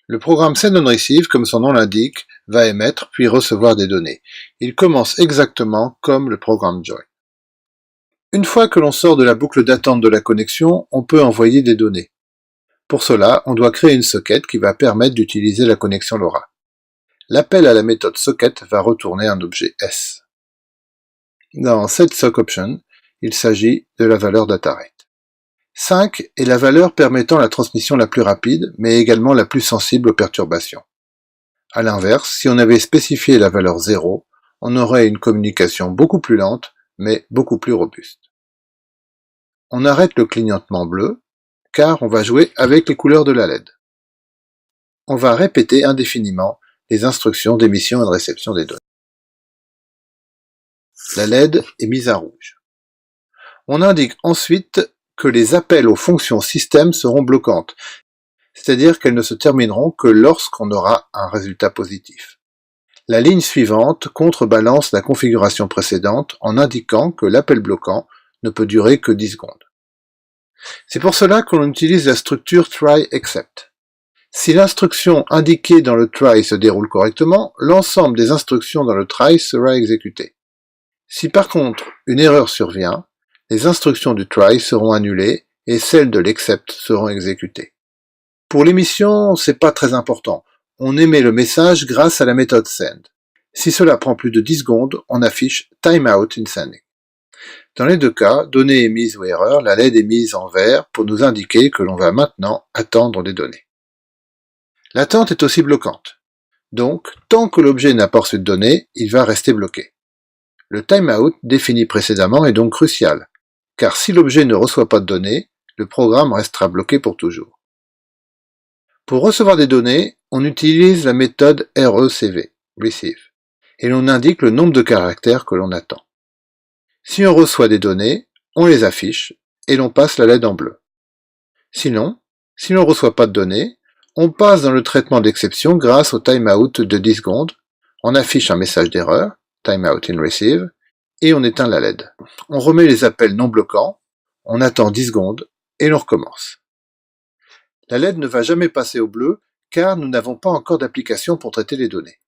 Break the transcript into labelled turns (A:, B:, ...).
A: Le programme send-on-receive, comme son nom l'indique, va émettre puis recevoir des données. Il commence exactement comme le programme join. Une fois que l'on sort de la boucle d'attente de la connexion, on peut envoyer des données. Pour cela, on doit créer une socket qui va permettre d'utiliser la connexion LoRa. L'appel à la méthode socket va retourner un objet S. Dans setSockOption, il s'agit de la valeur datarate. 5 est la valeur permettant la transmission la plus rapide, mais également la plus sensible aux perturbations. A l'inverse, si on avait spécifié la valeur 0, on aurait une communication beaucoup plus lente, mais beaucoup plus robuste. On arrête le clignotement bleu, car on va jouer avec les couleurs de la LED. On va répéter indéfiniment les instructions d'émission et de réception des données. La LED est mise en rouge. On indique ensuite que les appels aux fonctions système seront bloquantes, c'est-à-dire qu'elles ne se termineront que lorsqu'on aura un résultat positif. La ligne suivante contrebalance la configuration précédente en indiquant que l'appel bloquant ne peut durer que 10 secondes. C'est pour cela qu'on utilise la structure try-except. Si l'instruction indiquée dans le try se déroule correctement, l'ensemble des instructions dans le try sera exécuté. Si par contre une erreur survient, les instructions du try seront annulées et celles de l'except seront exécutées. Pour l'émission, c'est pas très important. On émet le message grâce à la méthode send. Si cela prend plus de 10 secondes, on affiche timeout in sending. Dans les deux cas, données émises ou erreur, la LED est mise en vert pour nous indiquer que l'on va maintenant attendre des données. L'attente est aussi bloquante. Donc, tant que l'objet n'a pas reçu de données, il va rester bloqué. Le timeout défini précédemment est donc crucial, car si l'objet ne reçoit pas de données, le programme restera bloqué pour toujours. Pour recevoir des données, on utilise la méthode recv, receive, et l'on indique le nombre de caractères que l'on attend. Si on reçoit des données, on les affiche et l'on passe la LED en bleu. Sinon, si l'on ne reçoit pas de données, on passe dans le traitement d'exception grâce au timeout de 10 secondes, on affiche un message d'erreur, timeout in receive, et on éteint la LED. On remet les appels non bloquants, on attend 10 secondes et l'on recommence. La LED ne va jamais passer au bleu car nous n'avons pas encore d'application pour traiter les données.